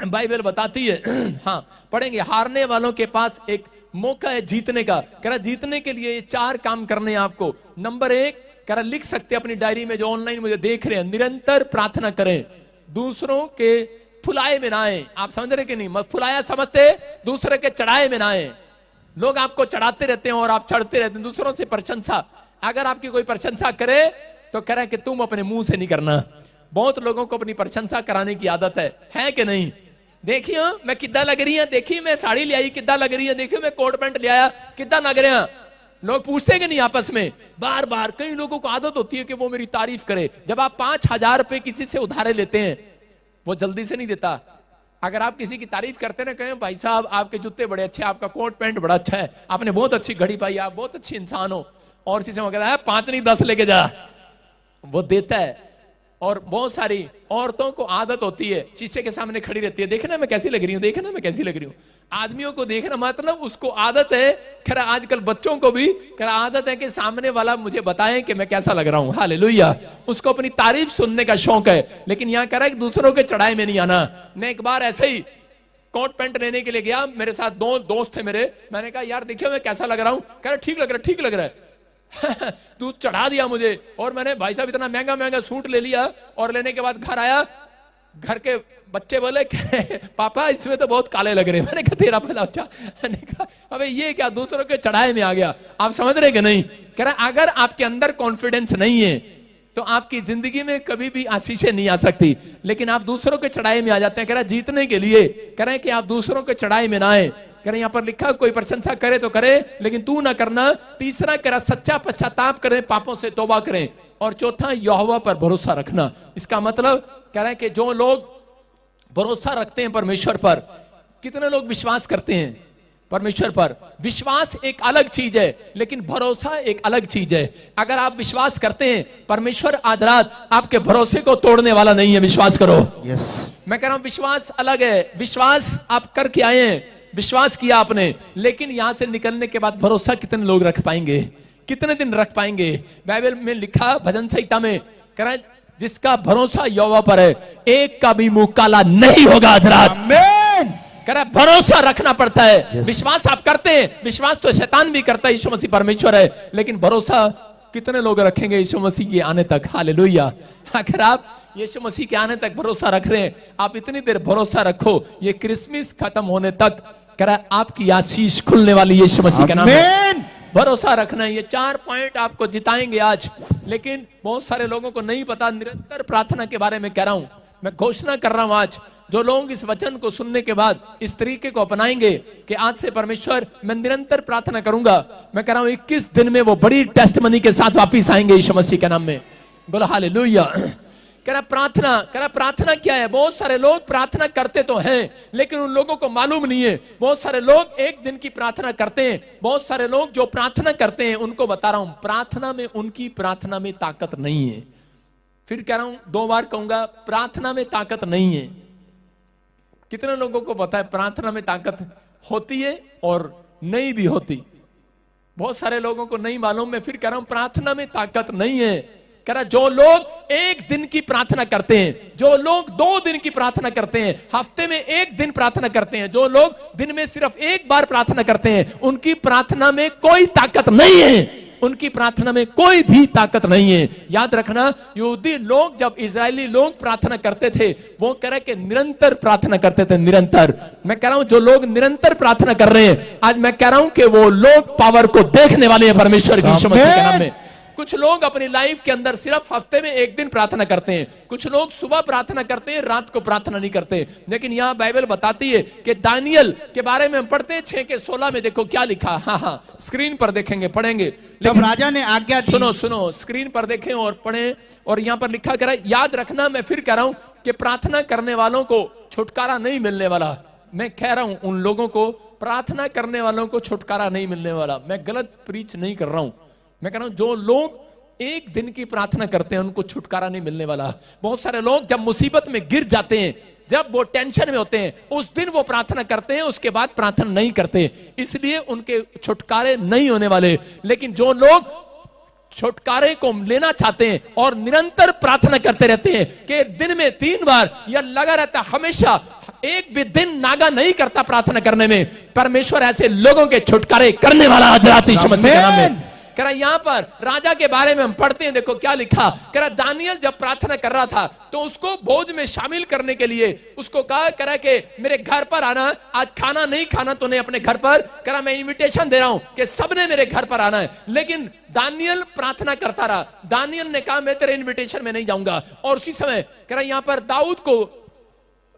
Bible बताती है हाँ पढ़ेंगे, हारने वालों के पास एक मौका है जीतने का। कह रहा जीतने के लिए ये 4 काम करने हैं आपको। नंबर 1 कह रहा लिख सकते अपनी डायरी में, जो ऑनलाइन मुझे देख रहे हैं, निरंतर प्रार्थना करें, दूसरों के फुलाए में ना आए। आप समझ रहे कि नहीं? फुलाया समझते, दूसरे के चढ़ाए में ना आए। लोग आपको चढ़ाते रहते हैं और आप चढ़ते रहते हैं, दूसरों से प्रशंसा। अगर आपकी कोई प्रशंसा करे तो कह रहा है कि तुम अपने मुंह से नहीं करना। बहुत लोगों को अपनी प्रशंसा कराने की आदत है कि नहीं? देखिए मैं किद्दा लग रही है, देखिए मैं साड़ी ले आई किद्दा लग रही है, देखिए मैं कोट पैंट ले आया किद्दा लग रहे हैं। लोग पूछते कि नहीं आपस में बार बार? कई लोगों को आदत होती है कि वो मेरी तारीफ करे। जब आप 5,000 रुपए किसी से उधारे लेते हैं, वो जल्दी से नहीं देता। अगर आप किसी की तारीफ करते ना, कहें भाई साहब आपके जूते बड़े अच्छे, आपका कोट पैंट बड़ा अच्छा है, आपने बहुत अच्छी घड़ी पाई, आप बहुत अच्छी इंसान हो, और किसी से कहता है 5 नहीं 10 लेके जा, वो देता है। और बहुत सारी औरतों को आदत होती है, शीशे के सामने खड़ी रहती है, देखना मैं कैसी लग रही हूं, देखना मैं कैसी लग रही हूं। आदमियों को देखना मतलब उसको आदत है, खैर आजकल बच्चों को भी खैर आदत है कि सामने वाला मुझे बताए कि मैं कैसा लग रहा हूं। हालेलुया। उसको अपनी तारीफ सुनने का शौक है। लेकिन यहां कह रहा है कि दूसरों के चढ़ाए में नहीं आना। मैं एक बार ऐसे ही कोट पैंट लेने के लिए गया, मेरे साथ 2 दोस्त थे मेरे। मैंने कहा यार देखिए मैं कैसा लग रहा हूं। कह रहा ठीक लग रहा है, ठीक लग रहा है। तू चढ़ा दिया मुझे, और मैंने भाई साहब इतना महंगा महंगा सूट ले लिया, और लेने के बाद घर आया, घर के बच्चे बोले पापा इसमें तो बहुत काले लग रहे हैं। मैंने कहा तेरा पहला अच्छा। मैंने कहा अबे ये क्या, दूसरों के चढ़ाए में आ गया। आप समझ रहे कि नहीं? कह रहा अगर आपके अंदर कॉन्फिडेंस नहीं है तो आपकी जिंदगी में कभी भी आशीषें नहीं आ सकती। लेकिन आप दूसरों के चढ़ाए में आ जाते हैं। कह रहा जीतने के लिए कह रहे हैं कि आप दूसरों के चढ़ाए में ना आए। कह रहे यहाँ पर लिखा कोई प्रशंसा करे तो करे लेकिन तू ना करना। तीसरा कह रहा सच्चा पश्चाताप करें, पापों से तौबा करें। और चौथा यहोवा पर भरोसा रखना। इसका मतलब कह रहे हैं कि जो लोग भरोसा रखते हैं परमेश्वर पर, कितने लोग विश्वास करते हैं परमेश्वर पर? विश्वास एक अलग चीज है, लेकिन भरोसा एक अलग चीज है। अगर आप विश्वास करते हैं, परमेश्वर आज रात आपके भरोसे को तोड़ने वाला नहीं है। विश्वास करो। मैं कह रहा हूं विश्वास अलग है। विश्वास आप करके आए हैं, विश्वास किया आपने, लेकिन यहां से निकलने के बाद भरोसा कितने लोग रख पाएंगे, कितने दिन रख पाएंगे? बाइबल में लिखा भजन संहिता में, कह रहा जिसका भरोसा यहोवा पर है, एक का भी मुंह काला नहीं होगा आज रात। आमीन। कह रहा भरोसा रखना पड़ता है। विश्वास आप करते हैं, विश्वास तो शैतान भी करता है, यीशु मसीह परमेश्वर है, लेकिन भरोसा कितने लोग रखेंगे यीशु मसीह के आने तक? हालेलुया। अगर आप यीशु मसीह के आने तक भरोसा रख रहे हैं, आप इतनी देर भरोसा रखो, ये क्रिसमस खत्म होने तक कह रहा आपकी आशीष खुलने वाली यीशु मसीह के नाम में। भरोसा रखना है। ये 4 पॉइंट आपको जिताएंगे आज। लेकिन बहुत सारे लोगों को नहीं पता निरंतर प्रार्थना के बारे में कह रहा हूं। मैं घोषणा कर रहा हूं आज, जो लोग इस वचन को सुनने के बाद इस तरीके को अपनाएंगे कि आज से परमेश्वर मैं निरंतर प्रार्थना करूंगा, मैं कह रहा हूं 21 दिन में वो बड़ी टेस्टमनी के साथ वापिस आएंगे यीशु मसीह के नाम में। बोलो हालेलुया। कह रहा प्रार्थना क्या है? बहुत सारे लोग प्रार्थना करते तो हैं, लेकिन उन लोगों को मालूम नहीं है। बहुत सारे लोग एक दिन की प्रार्थना करते हैं। बहुत सारे लोग जो प्रार्थना करते हैं उनको बता रहा हूं, प्रार्थना में उनकी प्रार्थना में ताकत नहीं है। फिर कह रहा हूं, 2 बार कहूंगा, प्रार्थना में ताकत नहीं है। कितने लोगों को पता है प्रार्थना में ताकत होती है और नहीं भी होती? बहुत सारे लोगों को नहीं मालूम। मैं फिर कह रहा हूं, प्रार्थना में ताकत नहीं है। कह रहा जो लोग 1 दिन की प्रार्थना करते हैं, जो लोग 2 दिन की प्रार्थना करते हैं, हफ्ते में 1 दिन प्रार्थना करते हैं, जो लोग दिन में सिर्फ 1 बार प्रार्थना करते हैं, उनकी प्रार्थना में कोई ताकत नहीं है। उनकी प्रार्थना में कोई भी ताकत नहीं है। याद रखना, यहूदी लोग जब इजरायली लोग प्रार्थना करते थे, वो कह रहे कि निरंतर प्रार्थना करते थे, निरंतर। मैं कह रहा हूं जो लोग निरंतर प्रार्थना कर रहे हैं, आज मैं कह रहा हूं कि वो लोग पावर को देखने वाले हैं परमेश्वर की यीशु मसीह के नाम में। कुछ लोग अपनी लाइफ के अंदर सिर्फ हफ्ते में 1 दिन प्रार्थना करते हैं। कुछ लोग सुबह प्रार्थना करते हैं, रात को प्रार्थना नहीं करते। लेकिन यहाँ बाइबल बताती है कि दानियल के बारे में हम पढ़ते हैं 6:16 में। देखो क्या लिखा। हाँ स्क्रीन पर देखेंगे, पढ़ेंगे। लेकिन राजा ने आज्ञा दी। सुनो स्क्रीन पर देखें और पढ़ें। और यहाँ पर लिखा करा, याद रखना, मैं फिर कह रहा हूं कि प्रार्थना करने वालों को छुटकारा नहीं मिलने वाला। मैं कह रहा हूं उन लोगों को, प्रार्थना करने वालों को छुटकारा नहीं मिलने वाला। मैं गलत प्रीच नहीं कर रहा हूं। मैं कह रहा हूं जो लोग 1 दिन की प्रार्थना करते हैं उनको छुटकारा नहीं मिलने वाला। बहुत सारे लोग जब मुसीबत में गिर जाते हैं, जब वो टेंशन में होते हैं, उस दिन वो प्रार्थना करते हैं, उसके बाद प्रार्थना नहीं करते, इसलिए उनके छुटकारे नहीं होने वाले। लेकिन जो लोग छुटकारे को लेना चाहते हैं और निरंतर प्रार्थना करते रहते हैं कि दिन में 3 बार या लगा रहता है, हमेशा एक भी दिन नागा नहीं करता प्रार्थना करने में, परमेश्वर ऐसे लोगों के छुटकारे करने वाला आज रात यीशु मसीह के नाम में। कह रहा यहाँ पर राजा के बारे में हम पढ़ते हैं, देखो क्या लिखा। कह रहा दानियल जब प्रार्थना कर रहा था तो उसको भोज में शामिल करने के लिए उसको कहा, कह रहा कि मेरे घर पर आना, आज खाना नहीं खाना तूने अपने घर पर। कह रहा मैं इनविटेशन दे रहा हूं कि सबने मेरे घर पर आना है। लेकिन दानियल प्रार्थना करता रहा। दानियल ने कहा मैं तेरे इन्विटेशन में नहीं जाऊंगा। और उसी समय कह रहा यहाँ पर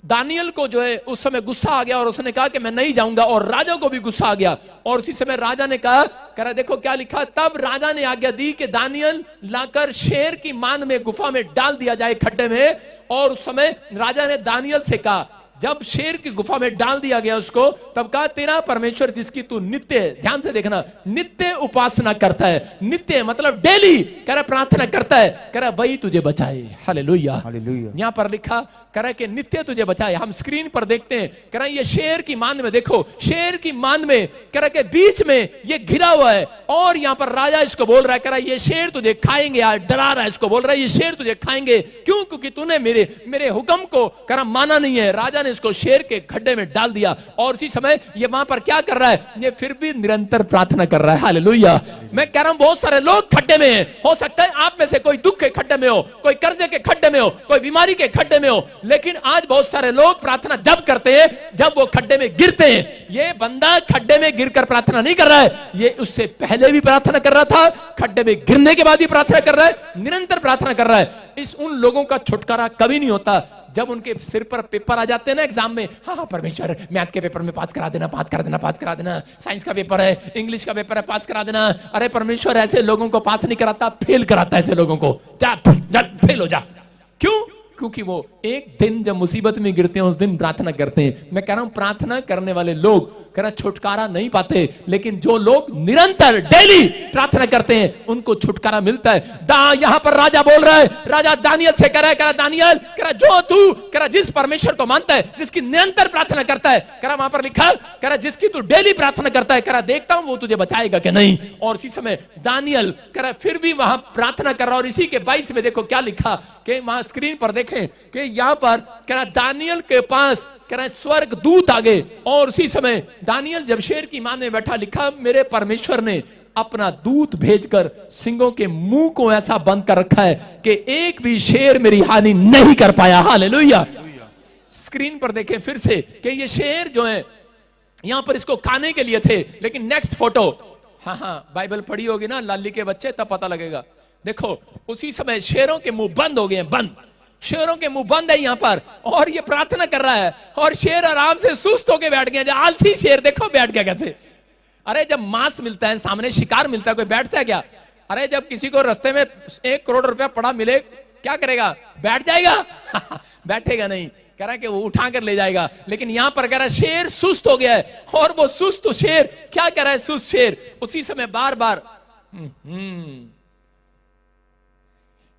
दानियल को जो है उस समय गुस्सा आ गया और उसने कहा कि मैं नहीं जाऊंगा, और राजा को भी गुस्सा आ गया। और उसी समय राजा ने कहा, कह रहा देखो क्या लिखा, तब राजा ने आज्ञा दी कि दानियल लाकर शेर की मान में गुफा में डाल दिया जाए, खड्डे में। और उस समय राजा ने दानियल से कहा, जब शेर की गुफा में डाल दिया गया उसको, तब कहा तेरा परमेश्वर जिसकी तू नित्य, ध्यान से देखना, नित्य उपासना करता है, नित्य मतलब डेली कह रहा प्रार्थना करता है, कह रहा वही तुझे बचाए। Hallelujah, hallelujah. यहां पर लिखा कह रहा कि नित्य तुझे बचाए। हम स्क्रीन पर देखते हैं, कह रहा ये शेर की मान में, देखो शेर की मान में कह रहा के बीच में ये घिरा हुआ है। और यहां पर राजा इसको बोल रहा है, कह रहा ये शेर तुझे खाएंगे, आज डरा रहा है इसको, बोल रहा है ये शेर तुझे खाएंगे। क्यों? क्योंकि तूने मेरे हुक्म को कह रहा माना नहीं है। राजा ने इसको शेर के खड्डे में डाल दिया। और उसी समय ये वहां पर क्या कर रहा है, ये फिर भी निरंतर प्रार्थना कर रहा है। हालेलुया। मैं कह रहा हूं बहुत सारे लोग खड्डे में हैं। हो सकता है आप में से कोई दुख के खड्डे में हो, कोई कर्जे के खड्डे में हो, कोई बीमारी के खड्डे में हो। लेकिन आज बहुत सारे लोग प्रार्थना जब करते हैं जब वो खड्डे में गिरते हैं। ये बंदा खड्डे में गिरकर प्रार्थना नहीं कर रहा है, ये उससे पहले भी प्रार्थना कर रहा था, खड्डे में गिरने के बाद भी प्रार्थना कर रहा है, निरंतर प्रार्थना कर रहा है। उन लोगों का छुटकारा कभी नहीं होता जब उनके सिर पर पेपर आ जाते हैं ना एग्जाम में। हाँ परमेश्वर मैथ के पेपर में पास करा देना, पास करा देना, पास करा देना, साइंस का पेपर है, इंग्लिश का पेपर है, पास करा देना। अरे परमेश्वर ऐसे लोगों को पास नहीं कराता, फेल कराता है ऐसे लोगों को। जा फेल हो जा। क्यों? क्योंकि वो एक दिन जब मुसीबत में गिरते हैं उस दिन प्रार्थना करते हैं। मैं कह रहा हूं प्रार्थना करने वाले लोग कह रहा छुटकारा नहीं पाते, लेकिन जो लोग निरंतर डेली प्रार्थना करते हैं उनको छुटकारा मिलता है। यहां पर राजा बोल रहा है, राजा दानियल से कह रहा है दानियल कह रहा जो तू कह रहा जिस परमेश्वर को मानता है, जिसकी निरंतर प्रार्थना करता है, कह रहा वहां पर लिखा कह रहा जिसकी तू डेली प्रार्थना करता है, कह रहा देखता हूं वो तुझे बचाएगा कि नहीं। और इसी समय दानियल कह रहा फिर भी वहां प्रार्थना कर रहा। और इसी के 22 में देखो क्या लिखा कि वहां स्क्रीन पर देखें कि यहां पर कह रहा दानियल के पास कह रहा स्वर्ग दूत आ गए। और उसी समय दानियल जब शेर की मान में बैठा, लिखा मेरे परमेश्वर ने अपना दूत भेजकर सिंहों के मुंह को ऐसा बंद कर रखा है कि एक भी शेर मेरी हानि नहीं कर पाया। हालेलुया। स्क्रीन पर देखें फिर से कि ये शेर जो है यहां पर इसको खाने के लिए थे। लेकिन नेक्स्ट फोटो, हाँ बाइबल पढ़ी होगी ना लाली के बच्चे, तब पता लगेगा। देखो उसी समय शेरों के मुंह बंद हो गए हैं, बंद, शेरों के मुंह बंद है यहां पर। और ये प्रार्थना कर रहा है और शेर आराम से सुस्त होके बैठ गया। आलसी शेर देखो बैठ गया कैसे। अरे जब मांस मिलता है, सामने शिकार मिलता है, कोई बैठता है क्या? अरे जब किसी को रास्ते में 1 करोड़ रुपया पड़ा मिले, क्या करेगा? बैठ जाएगा? बैठेगा नहीं, कह रहा है कि वो उठा कर ले जाएगा। लेकिन यहां पर कह रहा है शेर सुस्त हो गया है। और वो सुस्त शेर क्या कह रहा है? सुस्त शेर उसी समय बार बार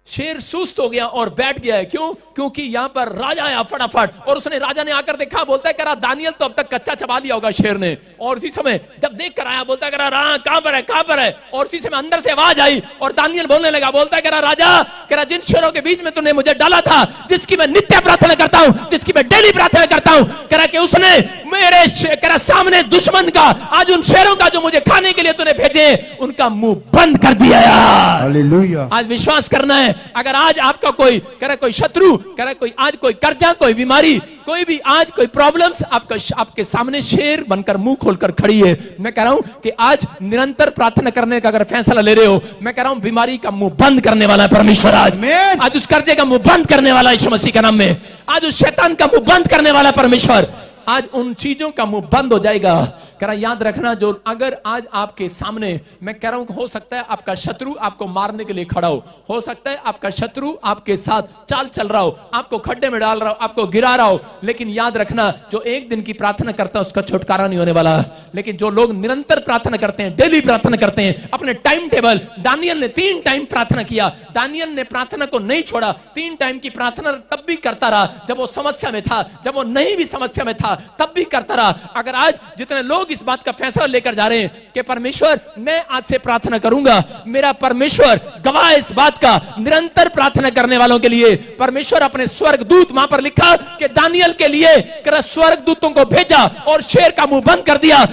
शेर सुस्त हो गया और बैठ गया है। क्यों? क्योंकि यहां पर राजा आया फटाफट। और उसने, राजा ने आकर देखा, बोलता है कह रहा दानियल तो अब तक कच्चा चबा लिया होगा शेर ने। और उसी समय जब देख कर आया, बोलता है कह रहा कहां पर है, कहां पर है? और उसी समय अंदर से आवाज आई और दानियल बोलने लगा, बोलता है कह रहा राजा, कह रहा जिन शेरों के बीच में तूने मुझे डाला था, जिसकी मैं नित्य प्रार्थना करता हूं, जिसकी मैं डेली प्रार्थना करता हूं, कह रहा कि उसने मेरे कह रहा सामने दुश्मन का, आज उन शेरों का जो मुझे खाने के लिए तूने भेजे, उनका मुंह बंद कर दिया यार। हालेलुया। आज विश्वास करना है, अगर आज आपका कोई कह रहा कोई शत्रु, कह रहा कोई आज कोई कर्जा, कोई बीमारी, कोई भी आज कोई प्रॉब्लम्स आपके सामने शेर बनकर मुंह खोलकर खड़ी है, मैं कह रहा हूं कि आज निरंतर प्रार्थना करने का अगर फैसला ले रहे हो, मैं कह रहा हूं बीमारी का मुंह बंद करने वाला है परमेश्वर। आज उस कर्जे का मुंह बंद करने वाला है यीशु मसीह के नाम में। आज उस शैतान का मुंह बंद करने वाला है परमेश्वर। आज उन चीजों का मुंह बंद हो जाएगा। कह रहा याद रखना, जो अगर आज आपके सामने, मैं कह रहा हूं हो सकता है आपका शत्रु आपको मारने के लिए खड़ा हो सकता है आपका शत्रु आपके साथ चाल चल रहा हो, आपको खड्डे में डाल रहा हो, आपको गिरा रहा हो, लेकिन याद रखना जो एक दिन की प्रार्थना करता है उसका छुटकारा नहीं होने वाला। लेकिन जो लोग निरंतर प्रार्थना करते हैं, डेली प्रार्थना करते हैं, अपने टाइम टेबल, दानियल ने 3 टाइम प्रार्थना किया, दानियल ने प्रार्थना को नहीं छोड़ा, 3 टाइम की प्रार्थना तब भी करता रहा जब वो समस्या में था, जब वो नहीं भी समस्या में था, था, तब भी करता रहा। अगर आज जितने लोग इस बात का फैसला लेकर जा रहे हैं कि परमेश्वर मैं आज से प्रार्थना करूंगा, मेरा परमेश्वर गवाह इस बात का, निरंतर प्रार्थना करने वालों के लिए परमेश्वर अपने स्वर्गदूत, वहां पर लिखा कि दानियल के लिए स्वर्गदूतों को भेजा और शेर का मुंह बंद कर दिया।